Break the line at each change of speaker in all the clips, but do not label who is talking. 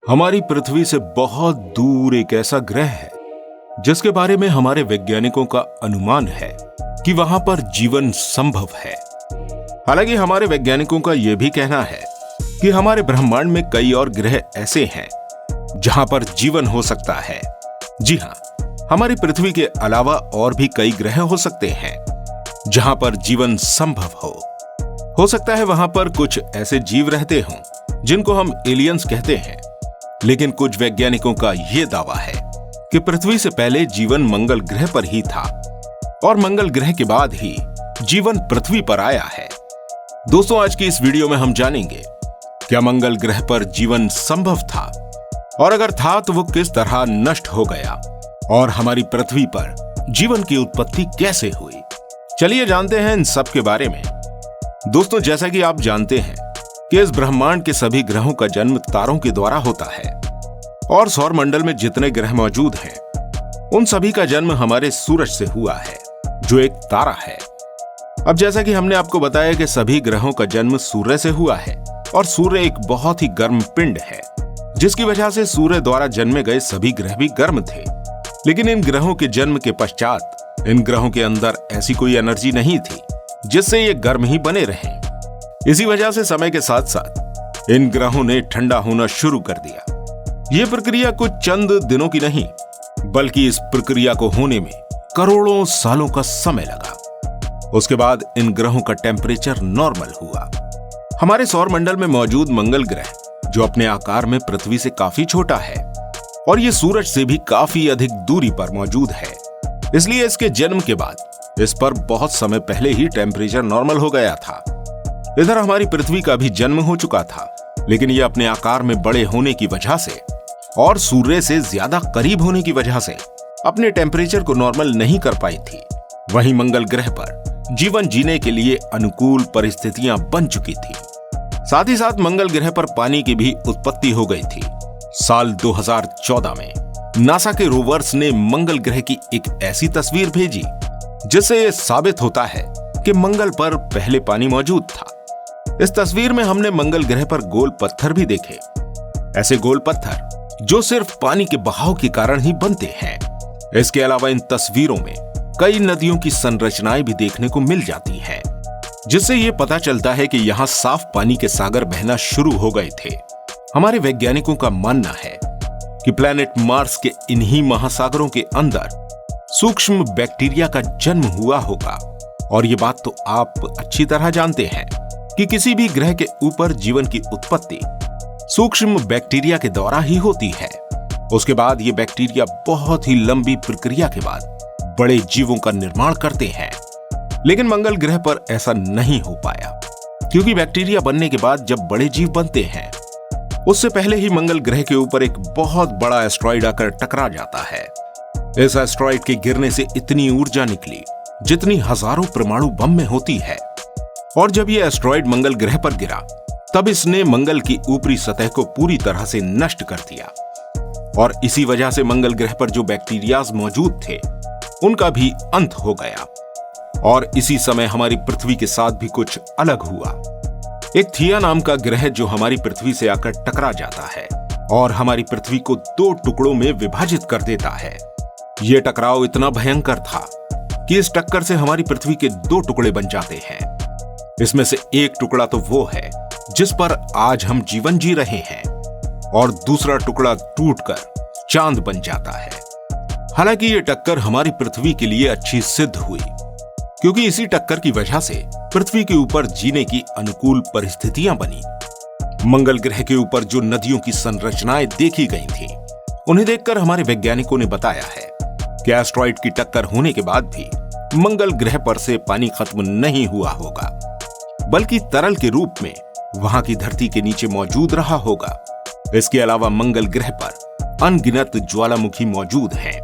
हमारी पृथ्वी से बहुत दूर एक ऐसा ग्रह है जिसके बारे में हमारे वैज्ञानिकों का अनुमान है कि वहां पर जीवन संभव है। हालांकि हमारे वैज्ञानिकों का यह भी कहना है कि हमारे ब्रह्मांड में कई और ग्रह ऐसे हैं जहां पर जीवन हो सकता है। जी हां, हमारी पृथ्वी के अलावा और भी कई ग्रह हो सकते हैं जहां पर जीवन संभव हो सकता है वहां पर कुछ ऐसे जीव रहते हों जिनको हम एलियंस कहते हैं। लेकिन कुछ वैज्ञानिकों का यह दावा है कि पृथ्वी से पहले जीवन मंगल ग्रह पर ही था और मंगल ग्रह के बाद ही जीवन पृथ्वी पर आया है। दोस्तों, आज की इस वीडियो में हम जानेंगे क्या मंगल ग्रह पर जीवन संभव था, और अगर था तो वो किस तरह नष्ट हो गया, और हमारी पृथ्वी पर जीवन की उत्पत्ति कैसे हुई। चलिए जानते हैं इन सब के बारे में। दोस्तों, जैसा कि आप जानते हैं कि इस ब्रह्मांड के सभी ग्रहों का जन्म तारों के द्वारा होता है, और सौरमंडल में जितने ग्रह मौजूद हैं उन सभी का जन्म हमारे सूरज से हुआ है जो एक तारा है। अब जैसा कि हमने आपको बताया कि सभी ग्रहों का जन्म सूर्य से हुआ है, और सूर्य एक बहुत ही गर्म पिंड है जिसकी वजह से सूर्य द्वारा जन्मे गए सभी ग्रह भी गर्म थे। लेकिन इन ग्रहों के जन्म के पश्चात इन ग्रहों के अंदर ऐसी कोई एनर्जी नहीं थी जिससे ये गर्म ही बने रहें। इसी वजह से समय के साथ साथ इन ग्रहों ने ठंडा होना शुरू कर दिया। यह प्रक्रिया कुछ चंद दिनों की नहीं, बल्कि इस प्रक्रिया को होने में करोड़ों सालों का समय लगा। उसके बाद इन ग्रहों का टेम्परेचर नॉर्मल हुआ। हमारे सौरमंडल में मौजूद मंगल ग्रह, जो अपने आकार में पृथ्वी से काफी छोटा है और ये सूरज से भी काफी अधिक दूरी पर मौजूद है, इसलिए इसके जन्म के बाद इस पर बहुत समय पहले ही टेम्परेचर नॉर्मल हो गया था। इधर हमारी पृथ्वी का भी जन्म हो चुका था, लेकिन यह अपने आकार में बड़े होने की वजह से और सूर्य से ज्यादा करीब होने की वजह से अपने टेम्परेचर को नॉर्मल नहीं कर पाई थी। वहीं मंगल ग्रह पर जीवन जीने के लिए अनुकूल परिस्थितियां बन चुकी थी। साथ ही साथ मंगल ग्रह पर पानी की भी उत्पत्ति हो गई थी। साल 2014 में नासा के रोवर्स ने मंगल ग्रह की एक ऐसी तस्वीर भेजी जिससे यह साबित होता है कि मंगल पर पहले पानी मौजूद था। इस तस्वीर में हमने मंगल ग्रह पर गोल पत्थर भी देखे, ऐसे गोल पत्थर जो सिर्फ पानी के बहाव के कारण ही बनते हैं। इसके अलावा इन तस्वीरों में कई नदियों की संरचनाएं भी देखने को मिल जाती हैं, जिससे यह पता चलता है कि यहां साफ पानी के सागर बहना शुरू हो गए थे। हमारे वैज्ञानिकों का मानना है कि प्लैनेट मार्स के इन्हीं महासागरों के अंदर सूक्ष्म बैक्टीरिया का जन्म हुआ होगा। और ये बात तो आप अच्छी तरह जानते हैं कि किसी भी ग्रह के ऊपर जीवन की उत्पत्ति सूक्ष्म बैक्टीरिया के द्वारा ही होती है। उसके बाद ये बैक्टीरिया बहुत ही लंबी प्रक्रिया के बाद बड़े जीवों का निर्माण करते हैं। लेकिन मंगल ग्रह पर ऐसा नहीं हो पाया, क्योंकि बैक्टीरिया बनने के बाद जब बड़े जीव बनते हैं उससे पहले ही मंगल ग्रह के ऊपर एक बहुत बड़ा एस्ट्रॉइड आकर टकरा जाता है। इस एस्ट्रॉइड के गिरने से इतनी ऊर्जा निकली जितनी हजारों परमाणु बम में होती है, और जब यह एस्ट्रॉइड मंगल ग्रह पर गिरा तब इसने मंगल की ऊपरी सतह को पूरी तरह से नष्ट कर दिया। और इसी वजह से मंगल ग्रह पर जो बैक्टीरियाज मौजूद थे उनका भी अंत हो गया। और इसी समय हमारी पृथ्वी के साथ भी कुछ अलग हुआ। एक थिया नाम का ग्रह जो हमारी पृथ्वी से आकर टकरा जाता है और हमारी पृथ्वी को 2 टुकड़ों में विभाजित कर देता है। यह टकराव इतना भयंकर था कि इस टक्कर से हमारी पृथ्वी के 2 टुकड़े बन जाते हैं। इसमें से एक टुकड़ा तो वो है जिस पर आज हम जीवन जी रहे हैं, और दूसरा टुकड़ा टूटकर चांद बन जाता है। हालांकि ये टक्कर हमारी पृथ्वी के लिए अच्छी सिद्ध हुई, क्योंकि इसी टक्कर की वजह से पृथ्वी के ऊपर जीने की अनुकूल परिस्थितियां बनी। मंगल ग्रह के ऊपर जो नदियों की संरचनाएं देखी गई थीं, उन्हें देखकर हमारे वैज्ञानिकों ने बताया है कि एस्ट्रॉइड की टक्कर होने के बाद भी मंगल ग्रह पर से पानी खत्म नहीं हुआ होगा, बल्कि तरल के रूप में वहां की धरती के नीचे मौजूद रहा होगा। इसके अलावा मंगल ग्रह पर अनगिनत ज्वालामुखी मौजूद हैं,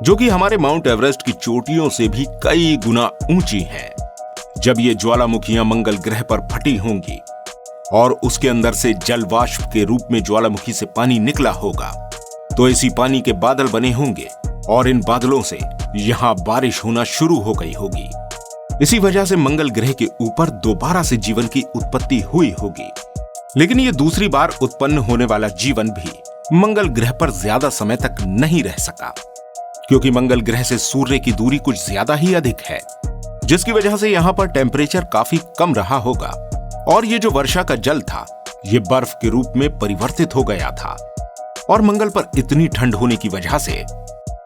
जो कि हमारे माउंट एवरेस्ट की चोटियों से भी कई गुना ऊंची हैं। जब ये ज्वालामुखियां मंगल ग्रह पर फटी होंगी और उसके अंदर से जल वाष्प के रूप में ज्वालामुखी से पानी निकला होगा, तो इसी पानी के बादल बने होंगे और इन बादलों से यहां बारिश होना शुरू हो गई होगी। इसी वजह से मंगल ग्रह के ऊपर दोबारा से जीवन की उत्पत्ति हुई होगी। लेकिन ये दूसरी बार उत्पन्न होने वाला जीवन भी मंगल ग्रह पर ज्यादा समय तक नहीं रह सका, क्योंकि मंगल ग्रह से सूर्य की दूरी कुछ ज्यादा ही अधिक है, जिसकी वजह से यहाँ पर टेम्परेचर काफी कम रहा होगा और ये जो वर्षा का जल था ये बर्फ के रूप में परिवर्तित हो गया था। और मंगल पर इतनी ठंड होने की वजह से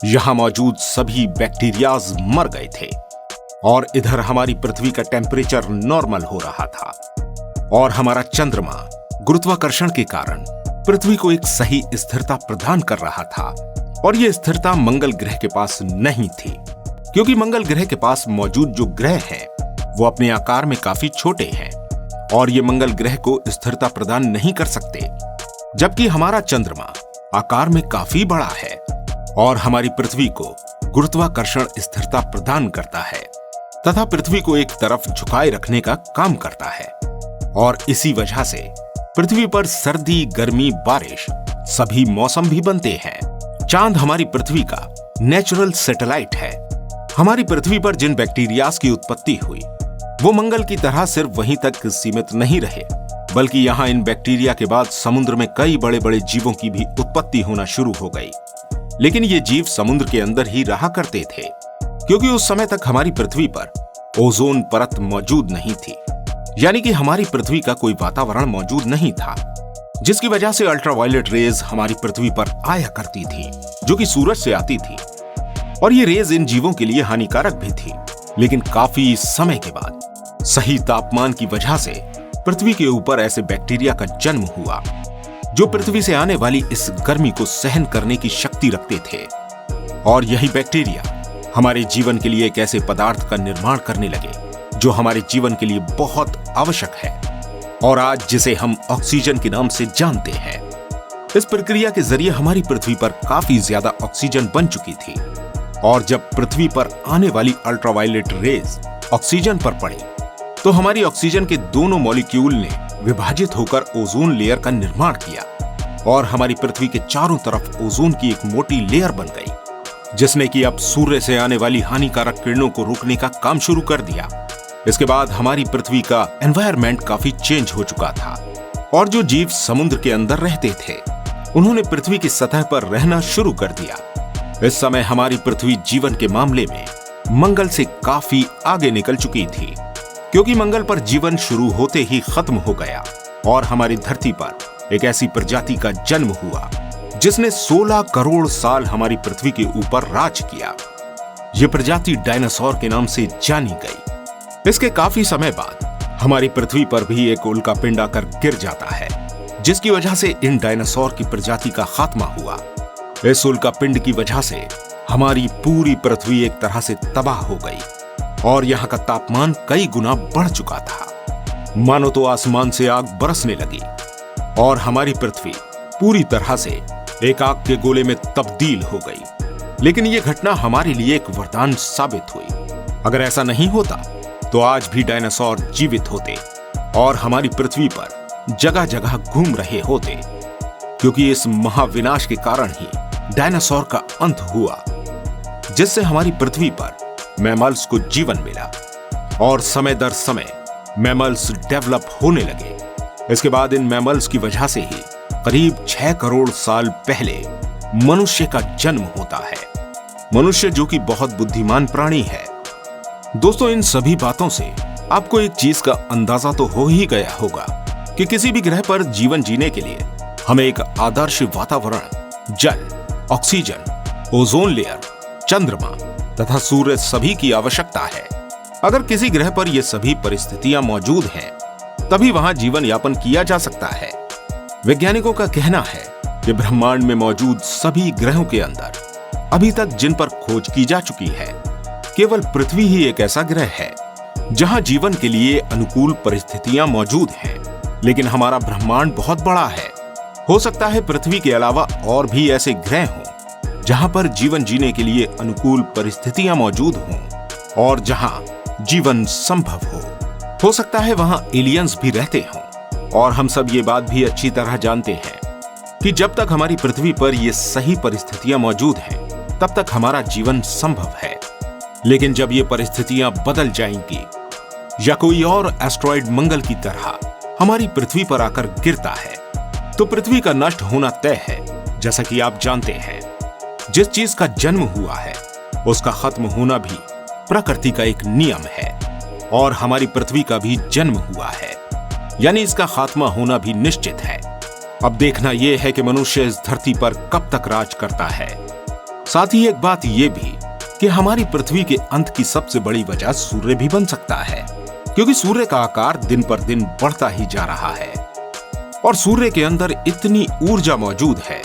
यहाँ मौजूद सभी बैक्टीरियाज मर गए थे और इधर हमारी पृथ्वी का टेम्परेचर नॉर्मल हो रहा था और हमारा चंद्रमा गुरुत्वाकर्षण के कारण पृथ्वी को एक सही स्थिरता प्रदान कर रहा था। और यह स्थिरता मंगल ग्रह के पास नहीं थी, क्योंकि मंगल ग्रह के पास मौजूद जो ग्रह हैं वो अपने आकार में काफी छोटे हैं और ये मंगल ग्रह को स्थिरता प्रदान नहीं कर सकते, जबकि हमारा चंद्रमा आकार में काफी बड़ा है और हमारी पृथ्वी को गुरुत्वाकर्षण स्थिरता प्रदान करता है तथा पृथ्वी को एक तरफ झुकाए रखने का काम करता है। और इसी वजह से पृथ्वी पर सर्दी, गर्मी, बारिश सभी मौसम भी बनते हैं। चांद हमारी पृथ्वी का नेचुरल सैटेलाइट है। हमारी पृथ्वी पर जिन बैक्टीरियाज की उत्पत्ति हुई वो मंगल की तरह सिर्फ वहीं तक सीमित नहीं रहे, बल्कि यहाँ इन बैक्टीरिया के बाद समुद्र में कई बड़े बड़े जीवों की भी उत्पत्ति होना शुरू हो गई। लेकिन ये जीव समुद्र के अंदर ही रहा करते थे, क्योंकि उस समय तक हमारी पृथ्वी पर ओजोन परत मौजूद नहीं थी, यानी कि हमारी पृथ्वी का कोई वातावरण मौजूद नहीं था, जिसकी वजह से अल्ट्रावायलेट रेज हमारी पृथ्वी पर आया करती थी, जो कि सूरज से आती थी। और ये रेज इन जीवों के लिए हानिकारक भी थी। लेकिन काफी समय के बाद सही तापमान की वजह से पृथ्वी के ऊपर ऐसे बैक्टीरिया का जन्म हुआ जो पृथ्वी से आने वाली इस गर्मी को सहन करने की शक्ति रखते थे। और यही बैक्टीरिया हमारे जीवन के लिए एक ऐसे पदार्थ का निर्माण करने लगे जो हमारे जीवन के लिए बहुत आवश्यक है और आज जिसे हम ऑक्सीजन के नाम से जानते हैं। इस प्रक्रिया के जरिए हमारी पृथ्वी पर काफी ज्यादा ऑक्सीजन बन चुकी थी और जब पृथ्वी पर आने वाली अल्ट्रावायलेट रेज ऑक्सीजन पर पड़ी तो हमारी ऑक्सीजन के दोनों मॉलिक्यूल ने विभाजित होकर ओजोन लेयर का निर्माण किया और हमारी पृथ्वी के चारों तरफ ओजोन की एक मोटी लेयर बन गई, जिसने कि अब सूर्य से आने वाली हानिकारक किरणों को रोकने का काम शुरू कर दिया। इसके बाद हमारी पृथ्वी का एनवायरनमेंट काफी चेंज हो चुका था और जो जीव समुद्र के अंदर रहते थे उन्होंने पृथ्वी की सतह पर रहना शुरू कर दिया। इस समय हमारी पृथ्वी जीवन के मामले में मंगल से काफी आगे निकल चुकी थी, क्योंकि मंगल पर जीवन शुरू होते ही खत्म हो गया और हमारी धरती पर एक ऐसी प्रजाति का जन्म हुआ जिसने 16 करोड़ साल हमारी पृथ्वी के ऊपर राज किया। यह प्रजाति डायनासोर के नाम से जानी गई। इसके काफी समय बाद हमारी पृथ्वी पर भी एक उल्कापिंड आकर गिर जाता है, जिसकी वजह से इन डायनासोर की प्रजाति का खात्मा हुआ। इस उल्कापिंड की वजह से हमारी पूरी पृथ्वी एक तरह से तबाह हो गई और यहाँ का तापमान कई गुना बढ़ चुका था, मानो तो आसमान से आग बरसने लगी और हमारी पृथ्वी पूरी तरह से एक आग के गोले में तब्दील हो गई। लेकिन यह घटना हमारे लिए एक वरदान साबित हुई। अगर ऐसा नहीं होता तो आज भी डायनासोर जीवित होते और हमारी पृथ्वी पर जगह जगह घूम रहे होते, क्योंकि इस महाविनाश के कारण ही डायनासोर का अंत हुआ, जिससे हमारी पृथ्वी पर मैमल्स को जीवन मिला और समय दर समय मैमल्स डेवलप होने लगे। इसके बाद इन मैमल्स की वजह से ही करीब 6 करोड़ साल पहले मनुष्य का जन्म होता है। मनुष्य जो कि बहुत बुद्धिमान प्राणी है। दोस्तों, इन सभी बातों से आपको एक चीज का अंदाजा तो हो ही गया होगा कि किसी भी ग्रह पर जीवन जीने के लिए हमें एक आदर्श वातावरण, जल, ऑक्सीजन, ओजोन लेयर, चंद्रमा तथा सूर्य सभी की आवश्यकता है। अगर किसी ग्रह पर ये सभी परिस्थितियां मौजूद हैं, तभी वहां जीवन यापन किया जा सकता है। वैज्ञानिकों का कहना है कि ब्रह्मांड में मौजूद सभी ग्रहों के अंदर अभी तक जिन पर खोज की जा चुकी है, केवल पृथ्वी ही एक ऐसा ग्रह है जहां जीवन के लिए अनुकूल परिस्थितियां मौजूद हैं। लेकिन हमारा ब्रह्मांड बहुत बड़ा है। हो सकता है पृथ्वी के अलावा और भी ऐसे ग्रह हों जहां पर जीवन जीने के लिए अनुकूल परिस्थितियां मौजूद हों और जहां जीवन संभव हो सकता है वहां एलियंस भी रहते हों। और हम सब ये बात भी अच्छी तरह जानते हैं कि जब तक हमारी पृथ्वी पर ये सही परिस्थितियां मौजूद हैं, तब तक हमारा जीवन संभव है। लेकिन जब ये परिस्थितियां बदल जाएंगी या कोई और एस्ट्रॉइड मंगल की तरह हमारी पृथ्वी पर आकर गिरता है तो पृथ्वी का नष्ट होना तय है। जैसा कि आप जानते हैं, जिस चीज का जन्म हुआ है उसका खत्म होना भी प्रकृति का एक नियम है, और हमारी पृथ्वी का भी जन्म हुआ है, यानी इसका खात्मा होना भी निश्चित है। अब देखना यह है कि मनुष्य इस धरती पर कब तक राज करता है। साथ ही एक बात यह भी कि हमारी पृथ्वी के अंत की सबसे बड़ी वजह सूर्य भी बन सकता है, क्योंकि सूर्य का आकार दिन पर दिन बढ़ता ही जा रहा है और सूर्य के अंदर इतनी ऊर्जा मौजूद है,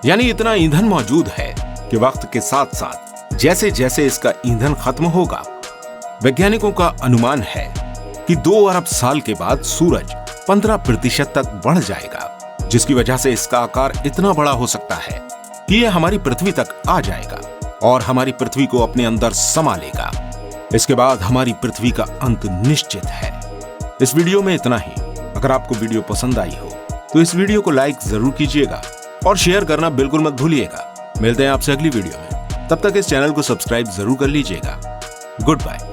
यानी इतना ईंधन मौजूद है कि वक्त के साथ साथ जैसे जैसे इसका ईंधन खत्म होगा, वैज्ञानिकों का अनुमान है कि 2 अरब साल के बाद सूरज 15% तक बढ़ जाएगा, जिसकी वजह से इसका आकार इतना बड़ा हो सकता है कि यह हमारी पृथ्वी तक आ जाएगा और हमारी पृथ्वी को अपने अंदर समा लेगा। इसके बाद हमारी पृथ्वी का अंत निश्चित है। इस वीडियो में इतना ही। अगर आपको वीडियो पसंद आई हो तो इस वीडियो को लाइक जरूर कीजिएगा और शेयर करना बिल्कुल मत भूलिएगा। मिलते हैं आपसे अगली वीडियो में, तब तक इस चैनल को सब्सक्राइब जरूर कर लीजिएगा। Good bye.